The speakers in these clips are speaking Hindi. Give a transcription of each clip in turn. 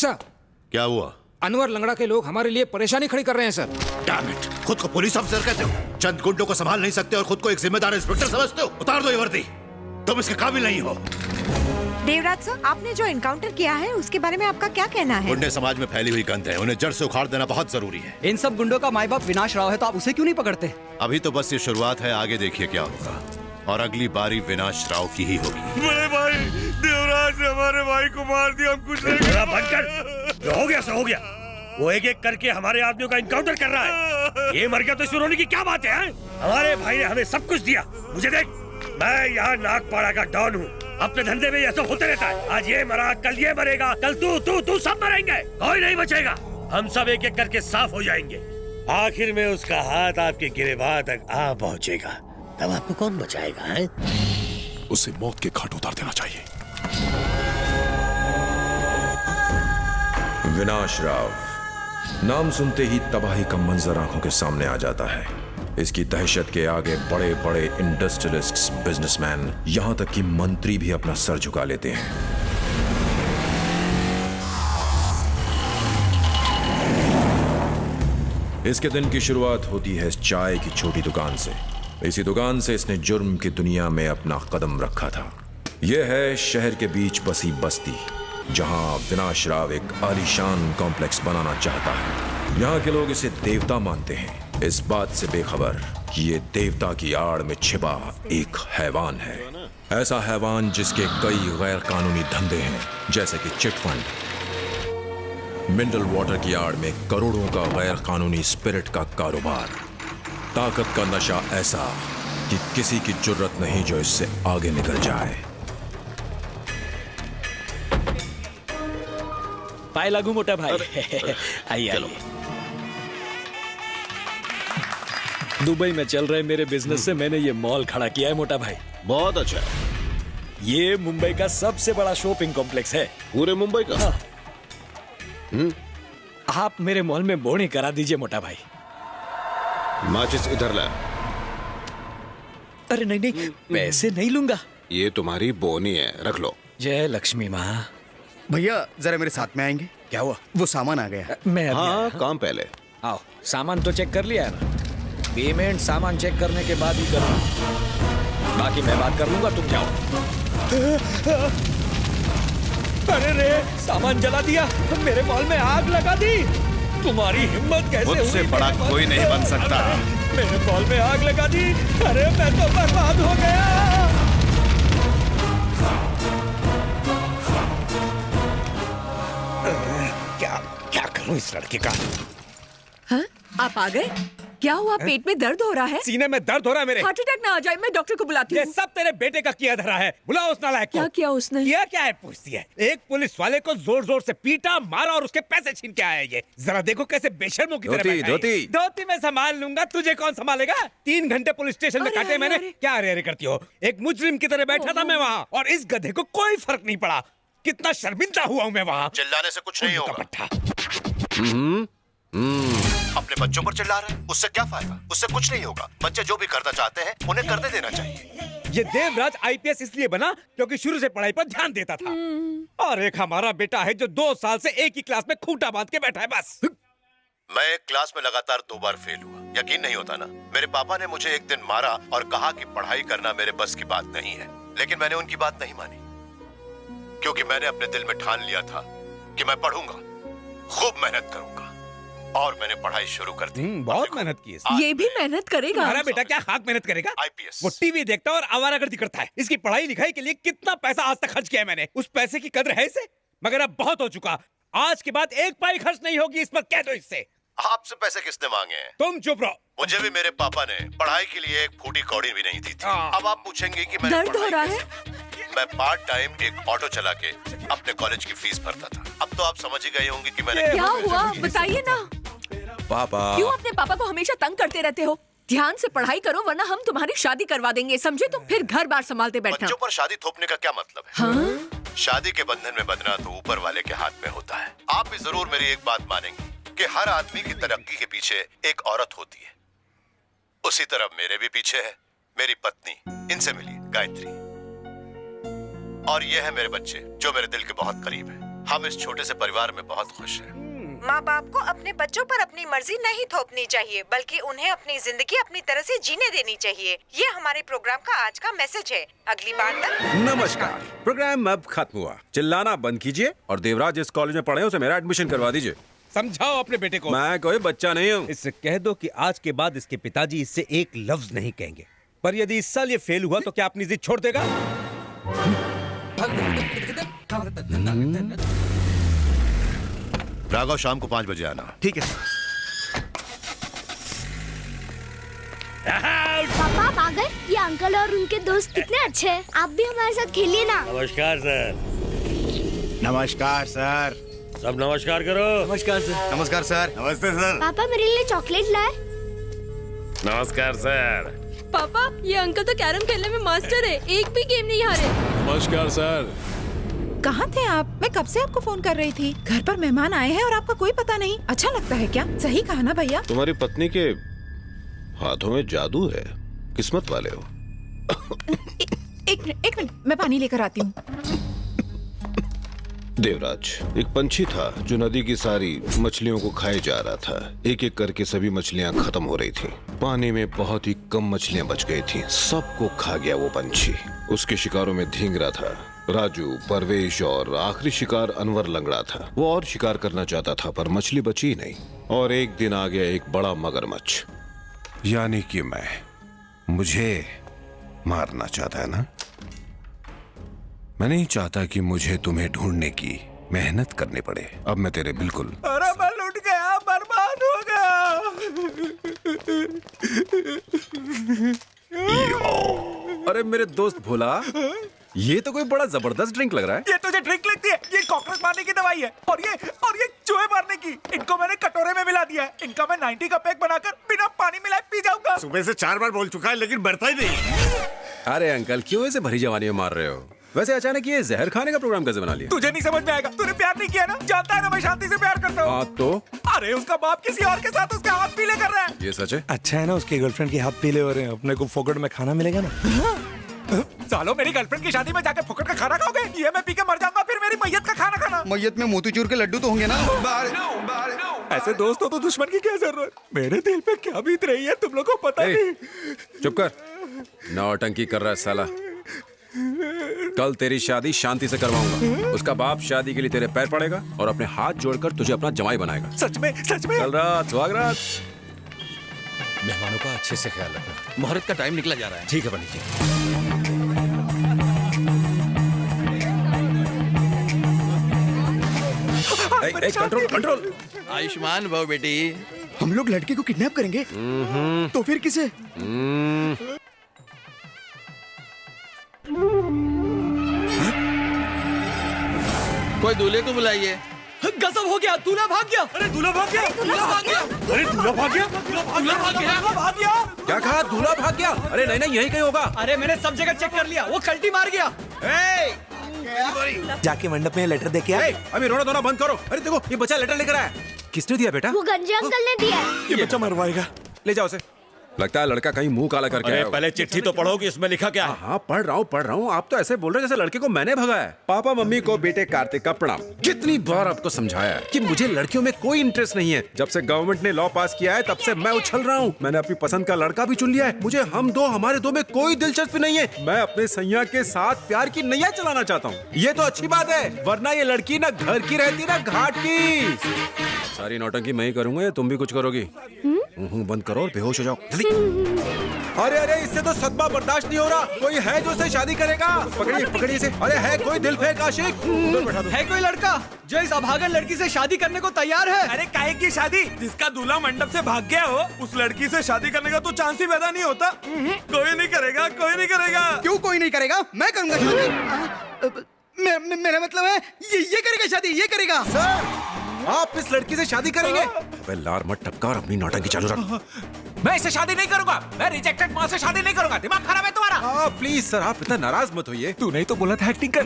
सर, क्या हुआ? अनवर लंगड़ा के लोग हमारे लिए परेशानी खड़ी कर रहे हैं सर। Damn it! खुद को पुलिस ऑफिसर कहते हो, चंद गुंडों को संभाल नहीं सकते और खुद को एक जिम्मेदार इंस्पेक्टर समझते हो? उतार दो ये वर्दी, तुम इसके काबिल नहीं हो। देवराज सर, आपने जो एनकाउंटर किया है उसके बारे में आपका क्या कहना है? गुंडे समाज में फैली हुई गंध है, उन्हें जड़ से उखाड़ देना बहुत जरूरी है। इन सब गुंडों का माई बाप विनाश राव है, तो आप उसे क्यों नहीं पकड़ते? अभी तो बस ये शुरुआत है, आगे देखिए क्या होगा। और अगली बारी विनाश राव की ही होगी। बड़े भाई, देवराज ने हमारे भाई को मार दिया, हम कुछ नहीं कर बंद कर। जो हो गया सो हो गया। वो एक एक करके हमारे आदमियों का इनकाउंटर कर रहा है। ये मर गया तो शुरू होने की क्या बात है? हमारे भाई ने हमें सब कुछ दिया। मुझे देख, मैं यहाँ नागपाड़ा का डॉन हूँ। अपने धंधे में ये सब होते रहता है। आज ये मरा, कल ये मरेगा, कल तू सब मरेंगे, कोई नहीं बचेगा। हम सब एक एक करके साफ हो जाएंगे। आखिर में उसका हाथ आपके गिरेबान तक आ पहुँचेगा, तब आपको कौन बचाएगा? है? उसे मौत के घाट उतार देना चाहिए। विनाश राव, नाम सुनते ही तबाही का मंजर आंखों के सामने आ जाता है। इसकी दहशत के आगे बड़े बड़े इंडस्ट्रियलिस्ट्स, बिजनेसमैन, यहां तक कि मंत्री भी अपना सर झुका लेते हैं। इसके दिन की शुरुआत होती है चाय की छोटी दुकान से। इसी दुकान से इसने जुर्म की दुनिया में अपना कदम रखा था। यह है शहर के बीच बसी बस्ती, जहां विनाश राव एक आलीशान कॉम्प्लेक्स बनाना चाहता है। यहाँ के लोग इसे देवता मानते हैं, इस बात से बेखबर कि ये देवता की आड़ में छिपा एक हैवान है। ऐसा हैवान जिसके कई गैर कानूनी धंधे हैं, जैसे कि चिट फंड, मिनरल वाटर की आड़ में करोड़ों का गैर कानूनी स्पिरिट का कारोबार, ताकत का नशा ऐसा कि किसी की जुर्रत नहीं जो इससे आगे निकल जाए। पाए लागू मोटा भाई। आइए आइए। दुबई में चल रहे मेरे बिजनेस से मैंने ये मॉल खड़ा किया है मोटा भाई। बहुत अच्छा है। ये मुंबई का सबसे बड़ा शॉपिंग कॉम्प्लेक्स है। पूरे मुंबई का? हाँ। आप मेरे मॉल में बोनी करा दीजिए मोटा भाई। माचिस इधर ला। अरे नहीं नहीं, पैसे नहीं लूंगा। ये तुम्हारी बोनी है, रख लो। जय लक्ष्मी माँ। भैया जरा मेरे साथ में आएंगे? क्या हुआ? वो सामान आ गया। मैं अभी हाँ, आया। काम पहले। आओ, सामान तो चेक कर लिया है ना? पेमेंट सामान चेक करने के बाद ही करूँ, बाकी मैं बात कर लूंगा, तुम जाओ। अरे रे, सामान जला दिया, मेरे मॉल में आग लगा दी। तुम्हारी हिम्मत कैसे हुई? मुझसे बड़ा कोई नहीं बन सकता। मेरे मॉल में आग लगा दी। अरे मैं तो बर्बाद हो गया। क्या करूं इस लड़के का? हाँ? आप आ गए? क्या हुआ? पेट में दर्द हो रहा है? सीने में दर्द हो रहा है मेरे। हार्ट अटैक ना आ जाए, मैं डॉक्टर को बुलाती ये हूँ। सब तेरे बेटे का किया धरा है। बुलाओ उस नालायक को। क्या किया उसने? किया क्या है पूछती है। एक पुलिस वाले को जोर जोर से पीटा, मारा और उसके पैसे छीन के आया ये। जरा देखो कैसे बेशर्मों की तरह बैठा है। धोती मैं संभाल लूंगा, तुझे कौन संभालेगा? 3 घंटे पुलिस स्टेशन में काटे मैंने। क्या अरे करती हो? एक मुजरिम की तरह बैठा था मैं वहाँ, और इस गधे को कोई फर्क नहीं पड़ा। कितना शर्मिंदा हुआ हूँ मैं वहाँ। चिल्लाने से कुछ नहीं होगा। अपने बच्चों पर चिल्ला रहे हैं, उससे क्या फायदा? उससे कुछ नहीं होगा। बच्चे जो भी करना चाहते हैं उन्हें करने देना चाहिए। ये देवराज आईपीएस इसलिए बना क्योंकि शुरू से पढ़ाई पर ध्यान देता था, और एक हमारा बेटा है जो 2 साल से एक ही क्लास में खूंटा बांध के बैठा है बस। मैं एक क्लास में लगातार 2 बार फेल हुआ। यकीन नहीं होता ना? मेरे पापा ने मुझे एक दिन मारा और कहा कि पढ़ाई करना मेरे बस की बात नहीं है, लेकिन मैंने उनकी बात नहीं मानी, क्योंकि मैंने अपने दिल में ठान लिया था कि मैं पढ़ूंगा, खूब मेहनत करूंगा, और मैंने पढ़ाई शुरू कर दी। बहुत मेहनत की। ये भी मेहनत करेगा? हमारा बेटा क्या खाक मेहनत करेगा? आईपीएस। वो टीवी देखता है और आवारागर्दी करता है। इसकी पढ़ाई लिखाई के लिए कितना पैसा आज तक खर्च किया है मैंने। उस पैसे की कदर है इसे? मगर अब बहुत हो चुका। आज के बाद एक पाई खर्च नहीं होगी इस पर, कह दो इससे। आपसे पैसे किसने मांगे हैं? तुम चुप रहो। मुझे भी मेरे पापा ने पढ़ाई के लिए एक फूटी कौड़ी भी नहीं दी थी। अब आप पूछेंगे कि मैंने दर्द हो रहा है? मैं पार्ट टाइम एक ऑटो चला के अपने कॉलेज की फीस भरता था। अब तो आप समझ ही गए होंगे कि मैंने क्या हुआ? बताइए ना। पापा, क्यों अपने पापा को हमेशा तंग करते रहते हो? ध्यान से पढ़ाई करो, वरना हम तुम्हारी शादी करवा देंगे, समझे तुम? फिर घर बार संभालते बैठना। बच्चों पर शादी थोपने का क्या मतलब है? हाँ? शादी के बंधन में बंधना तो ऊपर वाले के हाथ में होता है। आप भी जरूर मेरी एक बात मानेंगे कि हर आदमी की तरक्की के पीछे एक औरत होती है। उसी तरह मेरे भी पीछे है मेरी पत्नी, इनसे मिलिए, गायत्री। और ये है मेरे बच्चे जो मेरे दिल के बहुत करीब है। हम इस छोटे से परिवार में बहुत खुश हैं। माँ बाप को अपने बच्चों पर अपनी मर्जी नहीं थोपनी चाहिए, बल्कि उन्हें अपनी जिंदगी अपनी तरह से जीने देनी चाहिए। ये हमारे प्रोग्राम का आज का मैसेज है। अगली बार तक नमस्कार। प्रोग्राम अब खत्म हुआ, चिल्लाना बंद कीजिए और देवराज जिस कॉलेज में पढ़े उसे मेरा एडमिशन करवा दीजिए। समझाओ अपने बेटे को। मैं कोई बच्चा नहीं हूँ। इससे कह दो कि आज के बाद इसके पिताजी इससे एक लफ्ज नहीं कहेंगे। पर यदि इस साल ये फेल हुआ तो क्या अपनी जिद छोड़ देगा? राघव, शाम को 5 बजे आना। ठीक है। पापा आप आ गए? ये अंकल और उनके दोस्त कितने अच्छे हैं। आप भी हमारे साथ खेलिए ना। नमस्कार सर। नमस्कार सर। सब नमस्कार करो। नमस्कार सर। नमस्कार सर। नमस्ते सर। पापा मेरे लिए चॉकलेट लाए। नमस्कार सर। पापा ये अंकल तो कैरम खेलने में मास्टर है, एक भी गेम नहीं हारे। नमस्कार सर। कहाँ थे आप? मैं कब से आपको फोन कर रही थी। घर पर मेहमान आए हैं और आपका कोई पता नहीं। अच्छा लगता है क्या? सही कहा ना भैया? तुम्हारी पत्नी के हाथों में जादू है, किस्मत वाले हो। एक मिनट मैं पानी लेकर आती हूँ। देवराज, एक पंछी था जो नदी की सारी मछलियों को खाए जा रहा था। एक एक करके सभी मछलियां खत्म हो रही थीं। पानी में बहुत ही कम मछलियां बच गई थीं। सबको खा गया वो पंछी। उसके शिकारों में धींगरा था राजू, परवेश और आखिरी शिकार अनवर लंगड़ा था। वो और शिकार करना चाहता था पर मछली बची ही नहीं। और एक दिन आ गया एक बड़ा मगरमच्छ। यानी कि मुझे मारना चाहता है ना? मैं नहीं चाहता कि मुझे तुम्हें ढूंढने की मेहनत करनी पड़े। अब मैं तेरे बिल्कुल। अरे मैं लूट गया, बर्बाद हो गया। अरे मेरे दोस्त भोला, ये तो कोई बड़ा जबरदस्त ड्रिंक लग रहा है। ये तुझे ड्रिंक लगती है? ये कॉकरोच मारने की दवाई है। और ये चूहे मारने की। इनको मैंने कटोरे में मिला दिया है। इनका मैं 90 का पैक बनाकर बिना पानी मिलाए पी जाऊंगा। सुबह से 4 बार बोल चुका है लेकिन बढ़ता ही नहीं। अरे अंकल, क्यों ऐसे भरी जवानी में मार रहे हो? वैसे अचानक ये जहर खाने का प्रोग्राम कैसे बना लिया? तुझे नहीं समझ में आएगा। तूने प्यार नहीं किया ना? जानता है ना मैं शांति से प्यार करता हूँ। हाँ तो? अरे उसका बाप किसी और के साथ उसके हाथ पीले कर रहा है। ये सच है? अच्छा है ना, उसके गर्लफ्रेंड के हाथ पीले हो रहे हैं। अपने को फोकट में खाना मिलेगा ना। सालो, मेरी गर्लफ्रेंड की शादी में जाके फुकट का खाना खाओगे? ये मैं पी के मर जाऊंगा, फिर मेरी मैयत का खाना खाना। मैयत में मोतीचूर के लड्डू तो होंगे ना? ऐसे दोस्त हो तो दुश्मन की क्या जरूरत? मेरे दिल पे क्या बीत रही है तुम लोग को पता नहीं। चुप कर, नौटंकी कर रहा है साला। कल तेरी शादी शांति से करवाऊंगा। उसका बाप शादी के लिए तेरे पैर पड़ेगा और अपने हाथ जोड़कर तुझे अपना जमाई बनाएगा। सच में? कल रात सुहागरात। मेहमानों का अच्छे से ख्याल रखना। मुहूर्त का टाइम निकला जा रहा है। ठीक है पंडित जी। कंट्रोल। आयुष्मान भव बेटी। हम लोग लड़की को किडनैप करेंगे तो फिर किसे? कोई दूल्हे को बुलाइए। गजब हो गया, दूल्हा भाग गया। अरे दूल्हा भाग गया। दूल्हा भाग गया। अरे दूल्हा भाग गया। दूल्हा भाग गया। भाग गया। क्या कहा? दूल्हा भाग गया? अरे नहीं, यही कहीं होगा। अरे मैंने सब जगह चेक कर लिया, वो कल्टी मार गया। जाके मंडप में लेटर दे के आए। अभी रोना धोना बंद करो। अरे देखो, ये बच्चा लेटर लेकर आया। किसने दिया बेटा? वो गंजे अंकल ने दिया। ये बच्चा मरवाएगा। ले जाओ उसे। लगता है लड़का कहीं मुंह काला करके आया होगा। पहले चिट्ठी तो पढ़ो कि इसमें लिखा क्या है। हाँ, पढ़ रहा हूँ। आप तो ऐसे बोल रहे हैं जैसे लड़के को मैंने भगाया। पापा मम्मी को बेटे कार्तिक का प्रणाम। कितनी बार आपको समझाया है कि मुझे लड़कियों में कोई इंटरेस्ट नहीं है। जब से गवर्नमेंट ने लॉ पास किया है तब से मैं उछल रहा हूँ। मैंने अपनी पसंद का लड़का भी चुन लिया है। मुझे हमारे दो में कोई दिलचस्पी नहीं है। मैं अपने सैया के साथ प्यार की नैया चलाना चाहता हूँ। ये तो अच्छी बात है, वरना ये लड़की ना घर की रहती ना घाट की। सारी नौटंकी मैं ही करूंगा या तुम भी कुछ करोगी? बंद करो और बेहोश हो जाओ जल्दी। अरे इससे तो सदमा बर्दाश्त नहीं हो रहा। कोई है जो इसे शादी करेगा? पकड़िए इसे। अरे है कोई दिल फेंक आशिक? है कोई लड़का जो इस अभागन लड़की से शादी करने को तैयार है? अरे काहे की शादी? जिसका दूल्हा मंडप से भाग गया हो उस लड़की से शादी करने का तो चांस ही पैदा नहीं होता। कोई नहीं करेगा, कोई नहीं करेगा। क्यों कोई नहीं करेगा? मैं करूंगा शादी। मेरा मतलब है ये करेगा शादी, ये करेगा। सर, आप इस लड़की से शादी करेंगे? लार मत टपका और अपनी नौटंकी चालू रख। मैं इससे शादी नहीं करूंगा। मैं रिजेक्टेड माँ से शादी नहीं करूंगा। दिमाग खराब है तुम्हारा? प्लीज सर, आप इतना नाराज मत होइए। तू नहीं तो बोला था एक्टिंग कर।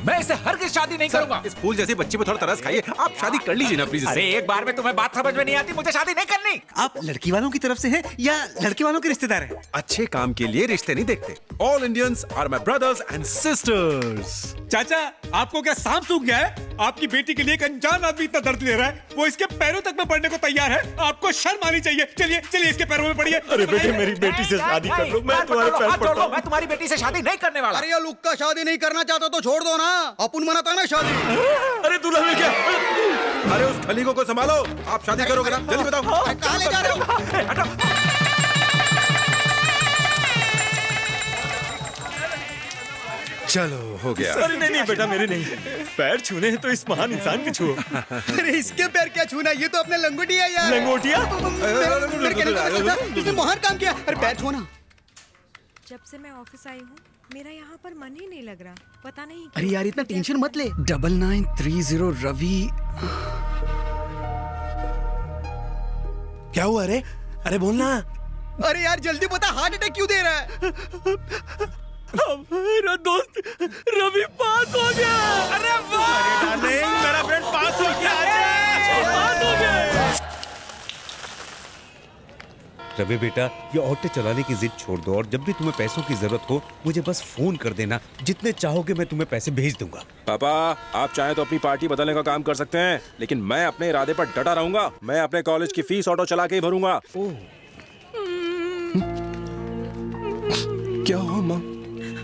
मैं इससे हरगिज़ शादी नहीं करूंगा। इस फूल जैसे बच्चे पे थोड़ा तरस खाइए, आप शादी कर लीजिए ना प्लीज। अरे एक बार में तुम्हें बात समझ में नहीं आती, मुझे शादी नहीं करनी। आप लड़की वालों की तरफ से हैं या लड़के वालों के रिश्तेदार हैं? अच्छे काम के लिए रिश्ते नहीं देखते। All Indians are my brothers and sisters. चाचा, आपको क्या सांप सूख गया है? आपकी बेटी के लिए एक अनजान आदमी इतना दर्द ले रहा है, वो इसके पैरों तक में पड़ने को तैयार है। आपको शर्म आनी चाहिए। चलिए चलिए इसके पैरों में पड़िए। अरे बेटे, मेरी बेटी से शादी कर लो, मैं तुम्हारे पैर पड़ता हूँ। मैं तुम्हारी बेटी से शादी नहीं करने वाला। अरे ये लुक्का शादी नहीं करना चाहता तो छोड़ दो ना, अपन मनाता है ना शादी। अरे दूल्हा मिल गया। अरे उस खलीको को संभालो, आप शादी करोगे ना? जल्दी बताओ। कहाँ ले जा रहे हो? चलो हो गया। अरे नहीं नहीं बेटा, मेरे नहीं, पैर छूने हैं तो इस महान इंसान के छुओ। अरे इसके पैर क्या छूना, ये तो अपने लंगोटी है यार। लंगोटिया? मेरे कहने का मतलब था, इसने महान काम किया। अरे पैर छूना। जब से मैं ऑफिस आई हूँ मेरा यहाँ पर मन ही नहीं लग रहा, पता नहीं। अरे यार इतना टेंशन मत ले। 9930 रवि। क्या हुआ? अरे अरे बोलना। अरे यार जल्दी बता, हार्ट अटैक क्यों दे रहा है? मेरा दोस्त रवि पास हो गया। अरे वाह! अरे डार्लिंग, मेरा फ्रेंड पास हो गया। पास हो गया। रवि बेटा, ये ऑटो चलाने की जिद छोड़ दो और जब भी तुम्हें पैसों की जरूरत हो मुझे बस फोन कर देना। जितने चाहोगे मैं तुम्हें पैसे भेज दूंगा। पापा, आप चाहें तो अपनी पार्टी बदलने का काम कर सकते हैं, लेकिन मैं अपने इरादे पर डटा रहूंगा। मैं अपने कॉलेज की फीस ऑटो चला के ही भरूंगा। क्या हुआ माँ?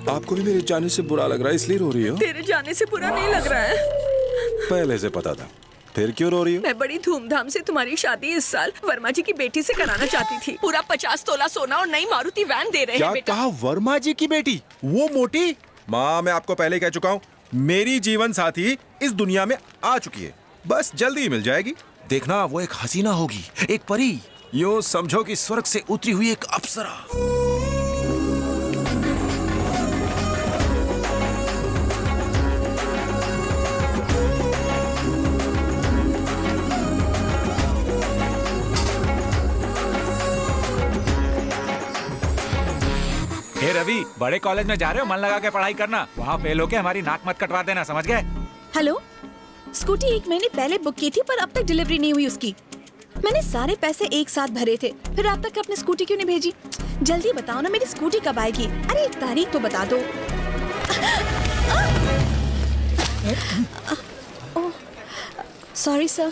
आपको भी मेरे जाने से बुरा लग रहा है इसलिए रो रही हो? तेरे जाने से बुरा नहीं लग रहा है। पहले से पता था, फिर क्यों रो रही हो? मैं बड़ी धूमधाम से तुम्हारी शादी इस साल वर्मा जी की बेटी से कराना चाहती थी। पूरा 50 तोला सोना और नई मारुति वैन दे रहे हैं बेटा। क्या कहा? वर्मा जी की बेटी? वो मोटी? माँ, मैं आपको पहले कह चुका हूँ, मेरी जीवन साथी इस दुनिया में आ चुकी है, बस जल्दी ही मिल जाएगी। देखना, वो एक हसीना होगी, एक परी। यूं समझो कि स्वर्ग से उतरी हुई एक अप्सरा। हे रवि, बड़े कॉलेज में जा रहे हो, मन लगा के पढ़ाई करना। वहाँ फेल होके हमारी नाक मत कटवा देना, समझ गए? हेलो, स्कूटी 1 महीने पहले बुक की थी पर अब तक डिलीवरी नहीं हुई उसकी। मैंने सारे पैसे एक साथ भरे थे, फिर आप तक अपनी स्कूटी क्यों नहीं भेजी? जल्दी बताओ ना, मेरी स्कूटी कब आएगी? अरे एक तारीख तो बता दो। Sorry sir.